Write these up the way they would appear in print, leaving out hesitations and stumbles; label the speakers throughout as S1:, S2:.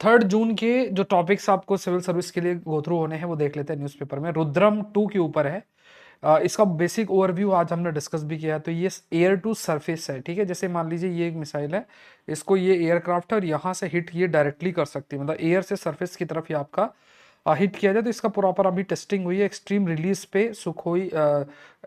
S1: 3 जून के जो टॉपिक्स आपको सिविल सर्विस के लिए गो थ्रू होने हैं वो देख लेते हैं न्यूज़पेपर में। रुद्रम 2 के ऊपर है। इसका बेसिक ओवरव्यू आज हमने डिस्कस भी किया है। तो ये एयर टू सरफेस है, ठीक है। जैसे मान लीजिए ये एक मिसाइल है, इसको ये एयरक्राफ्ट है और यहाँ से हिट ये डायरेक्टली कर सकती है, मतलब एयर से सरफेस की तरफ ये आपका हिट किया जाए। तो इसका प्रॉपर अभी टेस्टिंग हुई है एक्सट्रीम रिलीज पे सुखोई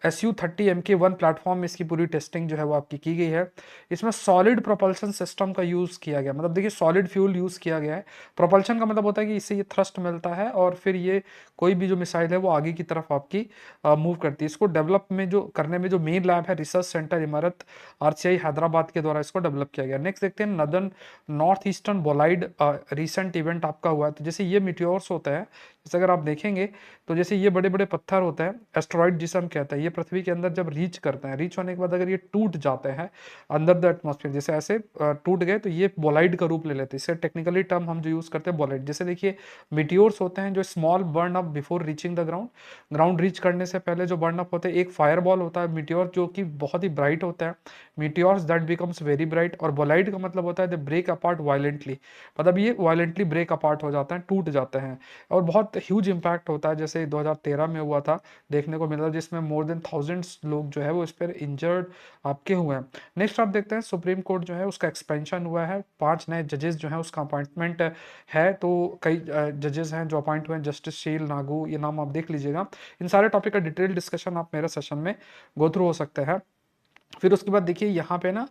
S1: SU-30 MK1 प्लेटफॉर्म में इसकी पूरी टेस्टिंग जो है वो आपकी की गई है। इसमें सॉलिड प्रोपल्शन सिस्टम का यूज़ किया गया, मतलब देखिए सॉलिड फ्यूल यूज़ किया गया है। प्रोपल्शन का मतलब होता है कि इससे ये थ्रस्ट मिलता है और फिर ये कोई भी जो मिसाइल है वो आगे की तरफ आपकी मूव करती है। इसको डेवलप में जो करने में जो मेन लैब है रिसर्च सेंटर इमारत RCI हैदराबाद के द्वारा इसको डेवलप किया गया। नेक्स्ट देखते हैं northern north eastern Bolide recent event आपका हुआ है। तो जैसे ये मिट्योर्स होता है, जैसे अगर आप देखेंगे तो जैसे ये बड़े बड़े पत्थर होते हैं एस्ट्रॉइड जिसे हम कहते हैं, ये पृथ्वी के अंदर जब रीच करते हैं, रीच होने के बाद अगर ये टूट जाते हैं अंदर द एटमॉस्फेयर, जैसे ऐसे टूट गए तो ये बोलाइड का रूप ले लेते हैं। इसे टेक्निकली टर्म हम जो यूज करते हैं बोलाइड। जैसे देखिए मिट्योर्स होते हैं जो small burn up before reaching the ground, ground reach करने से पहले जो बर्न अप होते हैं। एक फायर बॉल होता है मिट्योर जो कि बहुत ही ब्राइट होता है, meteors that becomes very bright. और बोलाइड का मतलब होता है दे ब्रेक अपार्ट वायलेंटली, मतलब ये वायलेंटली ब्रेक अपार्ट हो जाते हैं, टूट जाते हैं और बहुत ह्यूज इंपैक्ट होता है। जैसे 2013 में हुआ था, देखने को मिला, जिसमें मोर देन थाउजेंड्स लोग जो है वो इस पर इंजर्ड आपके हुए हैं। नेक्स्ट आप देखते हैं सुप्रीम कोर्ट जो है उसका एक्सपेंशन हुआ है, 5 नए जजेस जो है उसका अपॉइंटमेंट है। तो कई जजेस हैं जो अपॉइंट हुए हैं, जस्टिस शील नागू, ये नाम आप देख लीजिएगा। इन सारे टॉपिक का डिटेल डिस्कशन आप मेरे सेशन में गो थ्रू हो सकते हैं। फिर उसके बाद देखिए यहाँ पे ना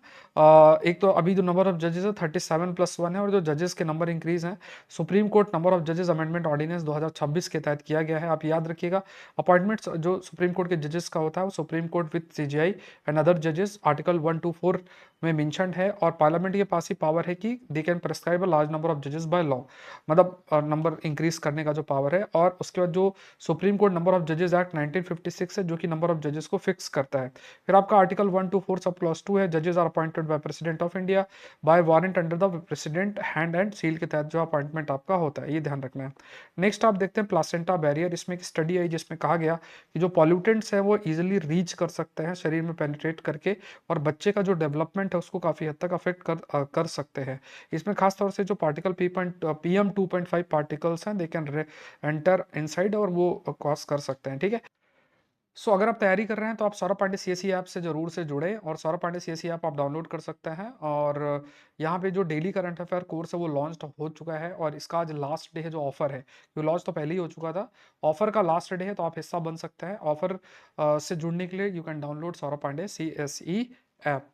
S1: एक तो अभी जो नंबर ऑफ जजेस है 37+1 है और जो जजेस के नंबर इंक्रीज हैं, सुप्रीम कोर्ट नंबर ऑफ जजेस अमेंडमेंट ऑर्डिनेंस 2026 के तहत किया गया है। आप याद रखिएगा अपॉइंटमेंट्स जो सुप्रीम कोर्ट के जजेस का होता है वो supreme court with CGI and other जजेस आर्टिकल 124 में मेंशन्ड है। और पार्लियामेंट के पास ही पावर है कि they can prescribe a large number of जजेस बाय लॉ, मतलब नंबर इंक्रीज करने का जो पावर है। और उसके बाद जो सुप्रीम कोर्ट नंबर ऑफ जजेस एक्ट 1956 है जो कि नंबर ऑफ जजेस को फिक्स करता है। फिर आपका आर्टिकल 124 सब क्लॉज 2 है, जजेस are appointed by president of India by warrant under the president hand and seal के तहत जो अपॉइंटमेंट आपका होता है, ये ध्यान रखना है। नेक्स्ट आप देखते हैं प्लासेंटा बैरियर। इसमें एक स्टडी आई जिसमें कहा गया कि जो पॉल्यूटेंट्स है वो इजिली रीच कर सकते हैं शरीर में पेनिट्रेट करके और बच्चे का जो डेवलपमेंट है उसको काफी हद तक अफेक्ट कर सकते हैं। इसमें खासतौर से जो पार्टिकल PM2.5 पार्टिकल्स हैं दे कैन एंटर इनसाइड और वो कॉज कर सकते हैं, ठीक है। अगर आप तैयारी कर रहे हैं तो आप सौरभ पांडे CSE ऐप से जरूर से जुड़े और सौरभ पांडे CSE ऐप आप डाउनलोड कर सकते हैं। और यहाँ पे जो डेली करंट अफेयर कोर्स है वो लॉन्च हो चुका है और इसका आज लास्ट डे है। जो ऑफर है वो लॉन्च तो पहले ही हो चुका था, ऑफर का लास्ट डे है तो आप हिस्सा बन सकते हैं। ऑफर से जुड़ने के लिए you can download Saurabh Pandey CSE app.